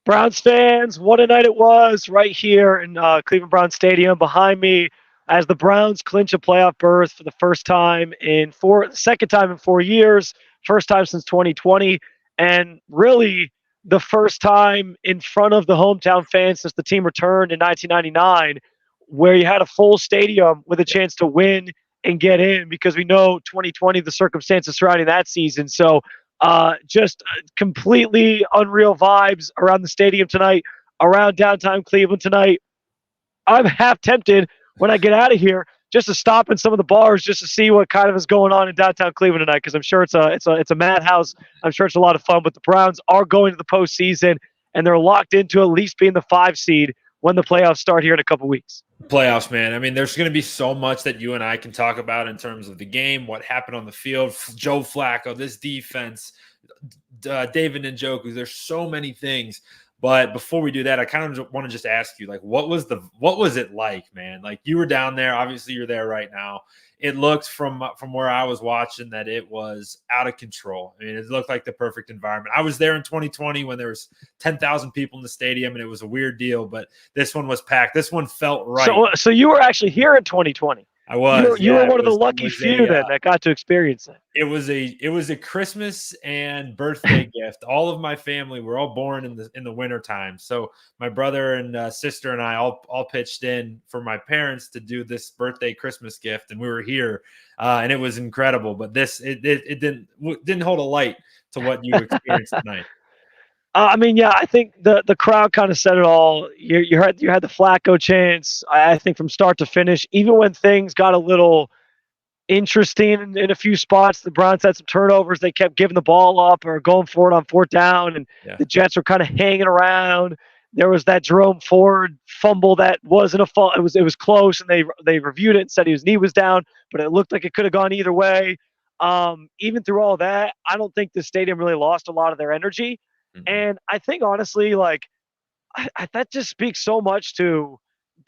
Browns fans, what a night it was right here in Cleveland Browns Stadium. Behind me, as the Browns clinch a playoff berth for the second time in 4 years, first time since 2020, and really the first time in front of the hometown fans since the team returned in 1999, where you had a full stadium with a chance to win and get in, because we know 2020, the circumstances surrounding that season. So just completely unreal vibes around the stadium tonight, around downtown Cleveland tonight. I'm half tempted when I get out of here just to stop in some of the bars just to see what kind of is going on in downtown Cleveland tonight, because I'm sure it's a madhouse. I'm sure it's a lot of fun. But the Browns are going to the postseason, and they're locked into at least being the 5 seed when the playoffs start here in a couple weeks. Playoffs, man. I mean, there's going to be so much that you and I can talk about in terms of the game, what happened on the field, Joe Flaco, this defense, David Njoku. There's so many things. But before we do that, I kind of want to just ask you, like, what was it like, man? Like, you were down there. Obviously, you're there right now. It looked from where I was watching that it was out of control. I mean, it looked like the perfect environment. I was there in 2020 when there was 10,000 people in the stadium, and it was a weird deal. But this one was packed. This one felt right. So you were actually here in 2020. I was. You were one of the lucky few that got to experience it. It was a Christmas and birthday gift. All of my family were all born in the winter time. So my brother and sister and I all pitched in for my parents to do this birthday Christmas gift, and we were here, and it was incredible. But it didn't hold a light to what you experienced tonight. I think the crowd kind of said it all. You had the Flaco chants. I think from start to finish, even when things got a little interesting in a few spots, the Browns had some turnovers. They kept giving the ball up or going for it on 4th down, and the Jets were kind of hanging around. There was that Jerome Ford fumble that wasn't a fault. It was close, and they reviewed it and said his knee was down, but it looked like it could have gone either way. Even through all that, I don't think the stadium really lost a lot of their energy. And I think, honestly, like, that just speaks so much to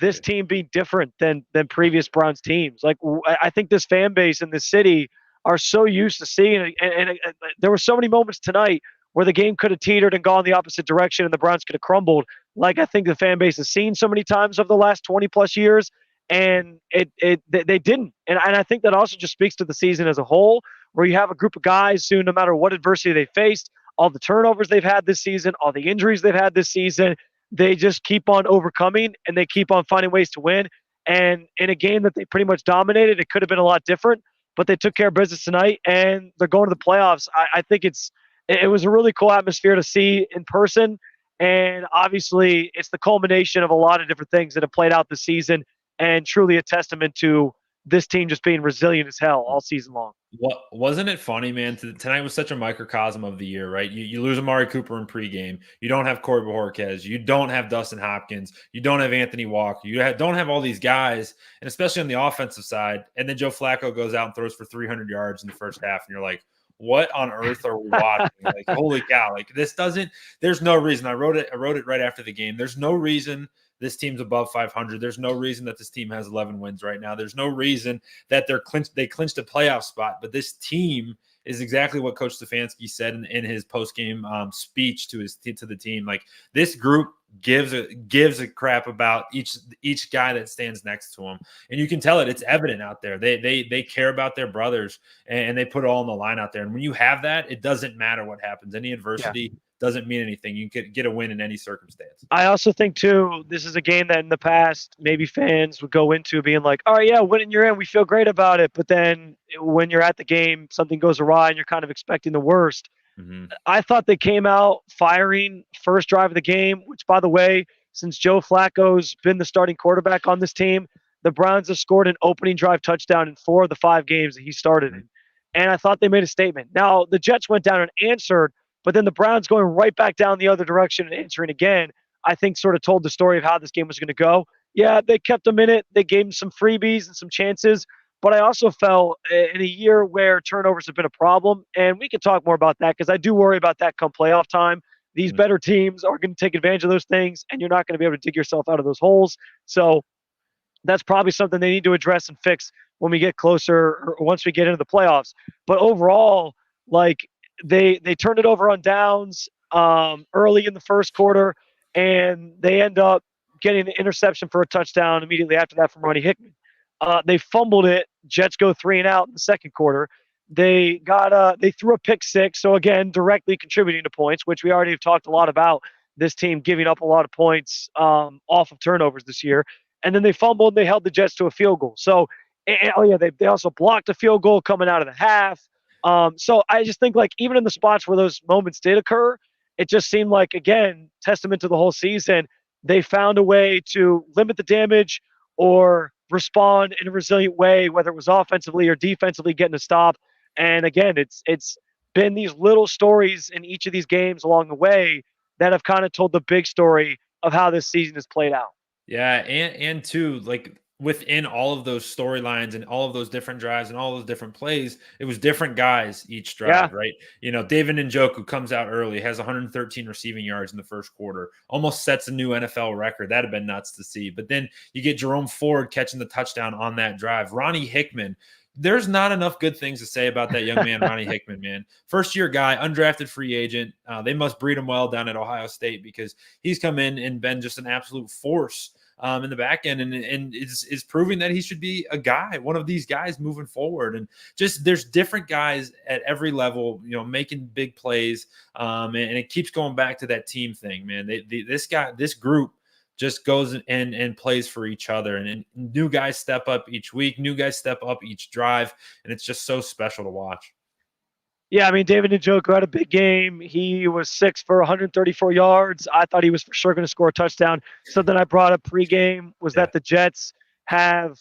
this team being different than previous Browns teams. Like, I think this fan base in this city are so used to seeing it. And there were so many moments tonight where the game could have teetered and gone the opposite direction and the Browns could have crumbled. Like, I think the fan base has seen so many times over the last 20-plus years, and they didn't. And I think that also just speaks to the season as a whole, where you have a group of guys who, no matter what adversity they faced, all the turnovers they've had this season, all the injuries they've had this season, they just keep on overcoming and they keep on finding ways to win. And in a game that they pretty much dominated, it could have been a lot different, but they took care of business tonight and they're going to the playoffs. I think it was a really cool atmosphere to see in person. And obviously it's the culmination of a lot of different things that have played out this season, and truly a testament to this team just being resilient as hell all season long. What wasn't it funny, man? Tonight was such a microcosm of the year, right? You lose Amari Cooper in pregame. You don't have Corey Bojorquez. You don't have Dustin Hopkins. You don't have Anthony Walker. You don't have all these guys, and especially on the offensive side. And then Joe Flacco goes out and throws for 300 yards in the first half, and you're like, what on earth are we watching? Like, holy cow! Like, this doesn't. There's no reason. I wrote it right after the game. There's no reason this team's above 500. There's no reason that this team has 11 wins right now. There's no reason that they clinched a playoff spot. But this team is exactly what Coach Stefanski said in his post-game speech to the team. Like, this group gives a crap about each guy that stands next to them, and you can tell it. It's evident out there. They care about their brothers, and they put it all on the line out there. And when you have that, it doesn't matter what happens. Any adversity doesn't mean anything. You can get a win in any circumstance. I also think, too, this is a game that in the past maybe fans would go into being like, all right, yeah, winning you're in, we feel great about it. But then when you're at the game, something goes awry and you're kind of expecting the worst. Mm-hmm. I thought they came out firing first drive of the game, which, by the way, since Joe Flacco's been the starting quarterback on this team, the Browns have scored an opening drive touchdown in 4 of the 5 games that he started in. And I thought they made a statement. Now, the Jets went down and answered, but then the Browns going right back down the other direction and answering again, I think sort of told the story of how this game was going to go. Yeah, they kept them in it. They gave them some freebies and some chances. But I also felt in a year where turnovers have been a problem, and we could talk more about that because I do worry about that come playoff time. These better teams are going to take advantage of those things, and you're not going to be able to dig yourself out of those holes. So that's probably something they need to address and fix when we get closer or once we get into the playoffs. But overall, like, they turned it over on downs early in the first quarter. and they end up getting the interception for a touchdown immediately after that from Ronnie Hickman. They fumbled it. Jets go 3-and-out in the second quarter. They threw a pick six, so again, directly contributing to points, which we already have talked a lot about. This team giving up a lot of points off of turnovers this year, and then they fumbled. And they held the Jets to a field goal. So, they also blocked a field goal coming out of the half. So I just think like even in the spots where those moments did occur, it just seemed like again testament to the whole season. They found a way to limit the damage or respond in a resilient way, whether it was offensively or defensively, getting a stop. And again, it's been these little stories in each of these games along the way that have kind of told the big story of how this season has played out. Yeah, and too, like within all of those storylines and all of those different drives and all those different plays, it was different guys each drive, right? David Njoku comes out early, has 113 receiving yards in the first quarter, almost sets a new NFL record. That'd have been nuts to see. But then you get Jerome Ford catching the touchdown on that drive. Ronnie Hickman, there's not enough good things to say about that young man, Ronnie Hickman, man. First-year guy, undrafted free agent. They must breed him well down at Ohio State because he's come in and been just an absolute force in the back end and is proving that he should be a guy, one of these guys moving forward. And just there's different guys at every level, making big plays. And it keeps going back to that team thing, man. This group just goes and plays for each other. And new guys step up each week, new guys step up each drive. And it's just so special to watch. Yeah, I mean, David Njoku had a big game. He was 6 for 134 yards. I thought he was for sure going to score a touchdown. Something I brought up pregame was that the Jets have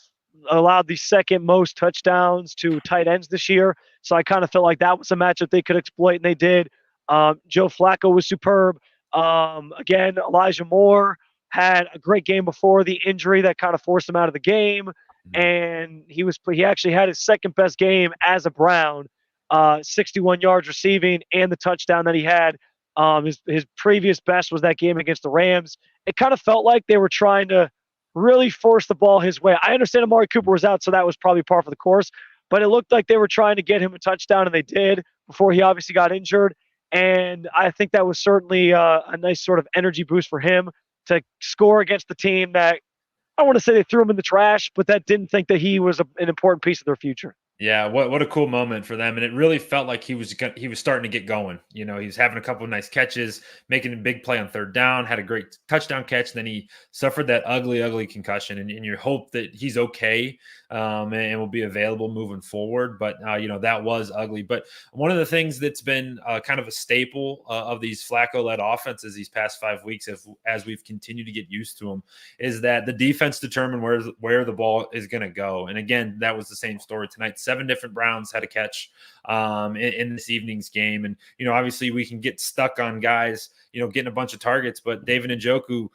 allowed the second most touchdowns to tight ends this year. So I kind of felt like that was a matchup they could exploit, and they did. Joe Flaco was superb. Again, Elijah Moore had a great game before the injury that kind of forced him out of the game. And he actually had his second best game as a Brown. 61 yards receiving and the touchdown that he had. His previous best was that game against the Rams. It kind of felt like they were trying to really force the ball his way. I understand Amari Cooper was out, so that was probably par for the course, but it looked like they were trying to get him a touchdown, and they did before he obviously got injured. And I think that was certainly a nice sort of energy boost for him to score against the team that I don't want to say they threw him in the trash, but that didn't think that he was an important piece of their future. Yeah, what a cool moment for them, and it really felt like he was starting to get going. He was having a couple of nice catches, making a big play on third down, had a great touchdown catch. Then he suffered that ugly concussion, and you hope that he's okay and will be available moving forward. But that was ugly. But one of the things that's been kind of a staple of these Flacco-led offenses these past 5 weeks, as we've continued to get used to them, is that the defense determined where the ball is going to go. And again, that was the same story tonight. 7 different Browns had a catch in this evening's game. And, obviously we can get stuck on guys, getting a bunch of targets, but David Njoku,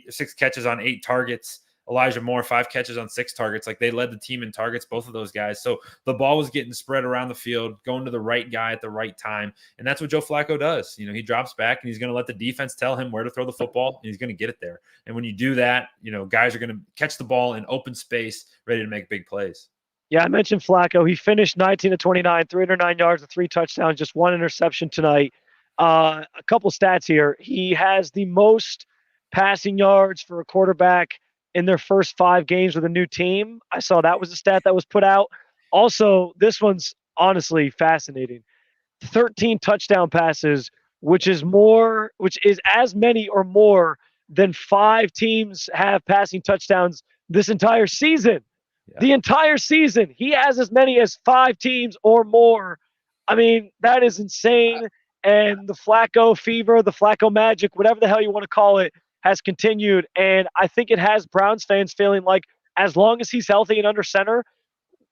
6 catches on 8 targets. Elijah Moore, 5 catches on 6 targets. Like, they led the team in targets, both of those guys. So the ball was getting spread around the field, going to the right guy at the right time. And that's what Joe Flacco does. He drops back and he's going to let the defense tell him where to throw the football, and he's going to get it there. And when you do that, guys are going to catch the ball in open space, ready to make big plays. Yeah, I mentioned Flacco. He finished 19 of 29, 309 yards with 3 touchdowns, just 1 interception tonight. A couple stats here. He has the most passing yards for a quarterback in their first 5 games with a new team. I saw that was a stat that was put out. Also, this one's honestly fascinating. 13 touchdown passes, which is as many or more than 5 teams have passing touchdowns this entire season. Yeah. The entire season, he has as many as 5 teams or more. I mean, that is insane. And the Flacco fever, the Flacco magic, whatever the hell you want to call it, has continued. And I think it has Browns fans feeling like as long as he's healthy and under center,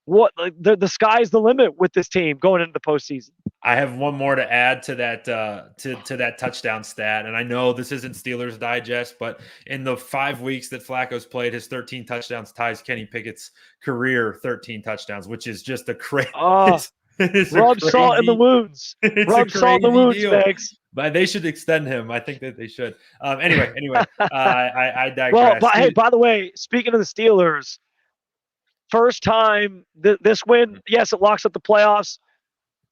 the sky's the limit with this team going into the postseason. I have one more to add to that to that touchdown stat, and I know this isn't Steelers Digest, but in the 5 weeks that Flacco's played, his 13 touchdowns ties Kenny Pickett's career 13 touchdowns, which is just a crazy. Rub salt in the wounds. Rub salt in the wounds, Megs. But they should extend him. I think that they should. Anyway, I digress. Well, hey, by the way, speaking of the Steelers, first time this win, yes, it locks up the playoffs,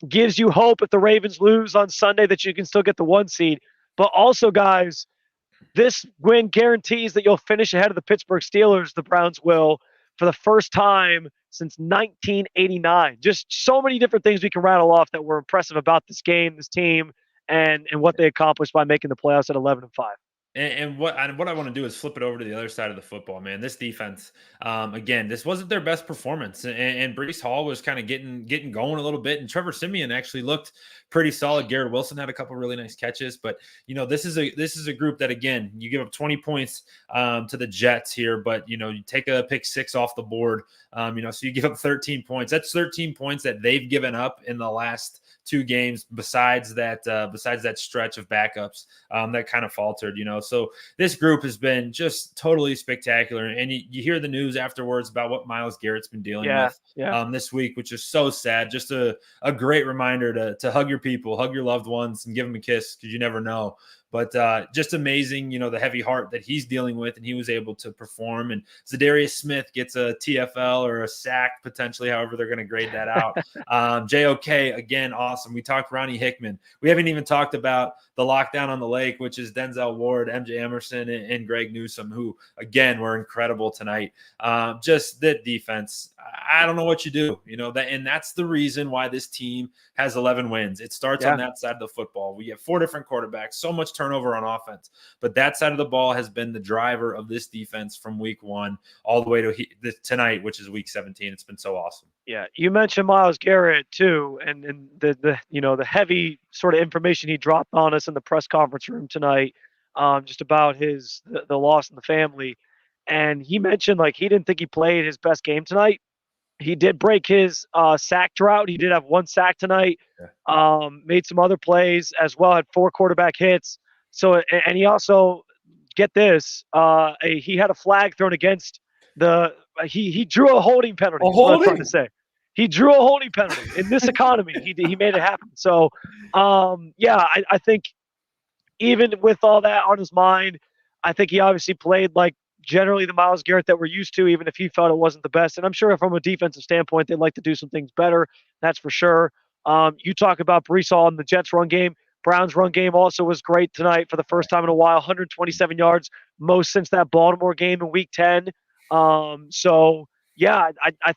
gives you hope if the Ravens lose on Sunday that you can still get the 1 seed. But also, guys, this win guarantees that you'll finish ahead of the Pittsburgh Steelers. The Browns will, for the first time since 1989. Just so many different things we can rattle off that were impressive about this game, this team, and what they accomplished by making the playoffs at 11-5. And what I want to do is flip it over to the other side of the football, man. This defense, again, this wasn't their best performance, and Breece Hall was kind of getting going a little bit, and Trevor Siemian actually looked pretty solid. Garrett Wilson had a couple really nice catches, but this is a group that, again, you give up 20 points to the Jets here, but you take a pick six off the board, so you give up 13 points. That's 13 points that they've given up in the last two games, besides that stretch of backups that kind of faltered. So this group has been just totally spectacular, and you hear the news afterwards about what Myles Garrett's been dealing with this week, which is so sad. Just a great reminder to hug your people, hug your loved ones, and give them a kiss, because you never know. But just amazing, the heavy heart that he's dealing with, and he was able to perform. And Zadarius Smith gets a TFL or a sack, potentially, however they're going to grade that out. JOK, again, awesome. We talked Ronnie Hickman. We haven't even talked about the lockdown on the lake, which is Denzel Ward, MJ Emerson, and Greg Newsome, who, again, were incredible tonight. Just that defense, I don't know what you do, and that's the reason why this team has 11 wins. It starts on that side of the football. We have 4 different quarterbacks, so much turnover on offense, but that side of the ball has been the driver of this defense from week 1 all the way to tonight, which is week 17. It's been so awesome. Yeah, you mentioned Myles Garrett too, and the heavy sort of information he dropped on us in the press conference room tonight, just about the loss in the family, and he mentioned he didn't think he played his best game tonight. He did break his sack drought. He did have 1 sack tonight. Made some other plays as well. Had 4 quarterback hits. So, and he also, get this, he had a flag thrown against he drew a holding penalty. Is what I'm trying to say. He drew a holding penalty in this economy. He made it happen. So, I think even with all that on his mind, I think he obviously played generally the Myles Garrett that we're used to, even if he felt it wasn't the best. And I'm sure from a defensive standpoint, they'd like to do some things better. That's for sure. You talk about Breece Hall in the Jets run game. Browns run game also was great tonight for the first time in a while. 127 yards, most since that Baltimore game in week 10. I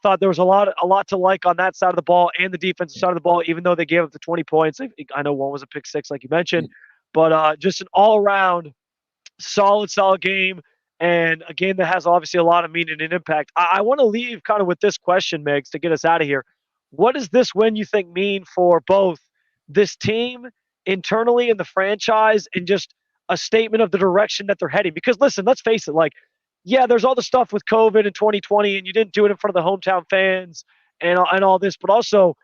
thought there was a lot to like on that side of the ball and the defensive side of the ball, even though they gave up the 20 points. I know one was a pick six, like you mentioned, but just an all-around solid game. And a game that has obviously a lot of meaning and impact. I want to leave kind of with this question, Megs, to get us out of here. What does this win, you think, mean for both this team internally in the franchise and just a statement of the direction that they're heading? Because, listen, let's face it, there's all the stuff with COVID in 2020, and you didn't do it in front of the hometown fans and all this, but also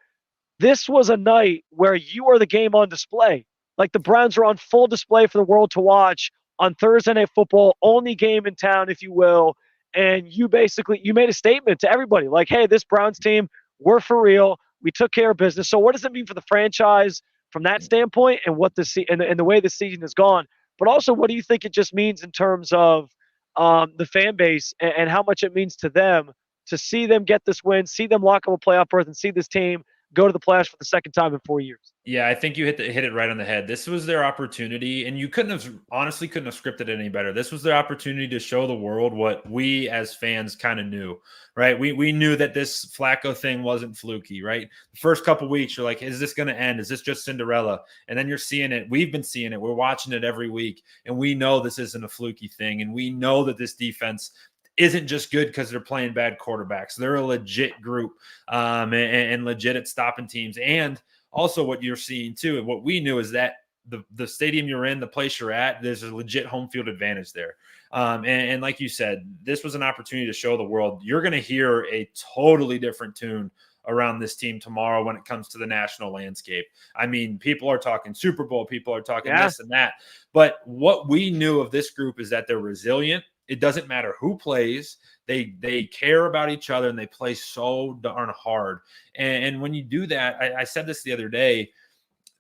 this was a night where you are the game on display. The Browns are on full display for the world to watch on Thursday Night Football, only game in town, if you will. And you made a statement to everybody hey, this Browns team, we're for real. We took care of business. So what does it mean for the franchise from that standpoint, and what and the way the season has gone? But also, what do you think it just means in terms of the fan base and how much it means to them to see them get this win, see them lock up a playoff berth, and see this team go to the playoffs for the second time in 4 years? Yeah, I think you hit it right on the head. This was their opportunity, and you couldn't have scripted it any better. This was their opportunity to show the world what we as fans kind of knew, right? We knew that this Flaco thing wasn't fluky, right? The first couple weeks, you're like, is this going to end? Is this just Cinderella? And then you're seeing it. We've been seeing it. We're watching it every week, and we know this isn't a fluky thing, and we know that this defense isn't just good because they're playing bad quarterbacks. They're a legit group and legit at stopping teams. And also what you're seeing too, and what we knew, is that the stadium you're in, the place you're at, there's a legit home field advantage there. And like you said, this was an opportunity to show the world you're going to hear a totally different tune around this team tomorrow when it comes to the national landscape. I mean, people are talking Super Bowl, people are talking this and that. But what we knew of this group is that they're resilient. It doesn't matter who plays. They care about each other, and they play so darn hard. And when you do that, I said this the other day,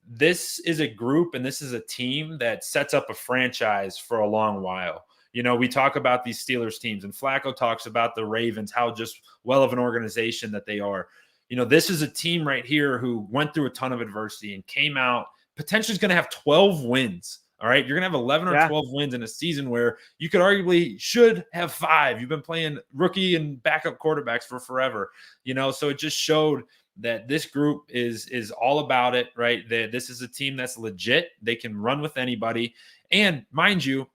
this is a group and this is a team that sets up a franchise for a long while. We talk about these Steelers teams, and Flaco talks about the Ravens, how just well of an organization that they are. This is a team right here who went through a ton of adversity and came out potentially is going to have 12 wins All right. You're going to have 11 or Yeah. 12 wins in a season where you could arguably should have 5. You've been playing rookie and backup quarterbacks for forever, so it just showed that this group is all about it, right? This is a team that's legit. They can run with anybody. And mind you,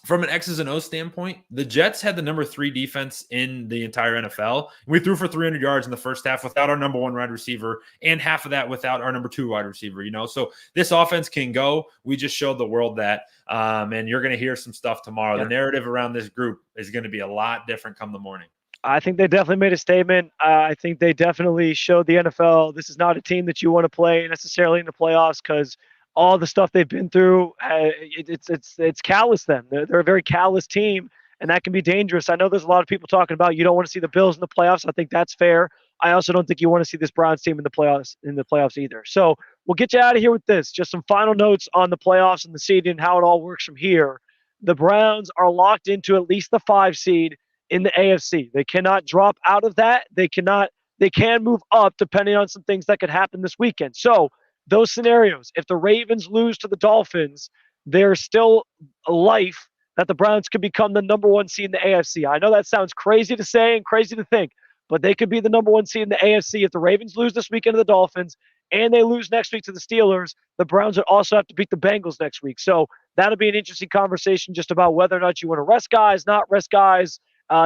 from an X's and O's standpoint, the Jets had the number 3 defense in the entire NFL. We threw for 300 yards in the first half without our number 1 wide receiver, and half of that without our number 2 wide receiver. So this offense can go. We just showed the world that, and you're going to hear some stuff tomorrow. Yeah. The narrative around this group is going to be a lot different come the morning. I think they definitely made a statement. I think they definitely showed the NFL this is not a team that you want to play necessarily in the playoffs, because all the stuff they've been through, it's callous them. They're a very callous team, and that can be dangerous. I know there's a lot of people talking about you don't want to see the Bills in the playoffs. I think that's fair. I also don't think you want to see this Browns team in the playoffs either. So we'll get you out of here with this. Just some final notes on the playoffs and the seeding and how it all works from here. The Browns are locked into at least the 5 seed in the AFC. They cannot drop out of that. They can move up depending on some things that could happen this weekend. So those scenarios, if the Ravens lose to the Dolphins, there's still a life that the Browns could become the number 1 seed in the AFC. I know that sounds crazy to say and crazy to think, but they could be the number 1 seed in the AFC if the Ravens lose this weekend to the Dolphins and they lose next week to the Steelers. The Browns would also have to beat the Bengals next week. So that'll be an interesting conversation just about whether or not you want to rest guys, not rest guys,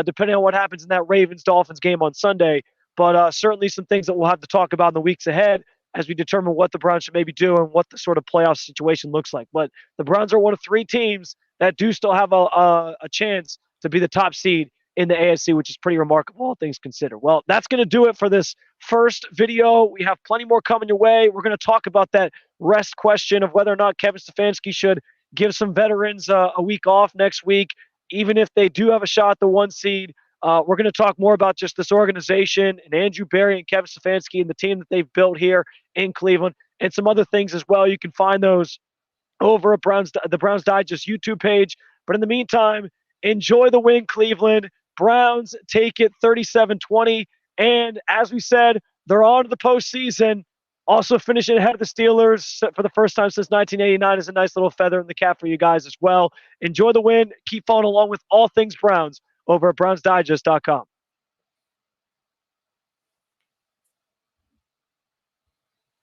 depending on what happens in that Ravens-Dolphins game on Sunday. But certainly some things that we'll have to talk about in the weeks ahead as we determine what the Browns should maybe do and what the sort of playoff situation looks like. But the Browns are one of 3 teams that do still have a chance to be the top seed in the AFC, which is pretty remarkable, all things considered. Well, that's going to do it for this first video. We have plenty more coming your way. We're going to talk about that rest question of whether or not Kevin Stefanski should give some veterans a week off next week, even if they do have a shot at the 1 seed. We're going to talk more about just this organization and Andrew Berry and Kevin Stefanski and the team that they've built here in Cleveland, and some other things as well. You can find those over at the Browns Digest YouTube page. But in the meantime, enjoy the win, Cleveland. Browns take it 37-20. And as we said, they're on to the postseason. Also finishing ahead of the Steelers for the first time since 1989 is a nice little feather in the cap for you guys as well. Enjoy the win. Keep following along with all things Browns over at BrownsDigest.com.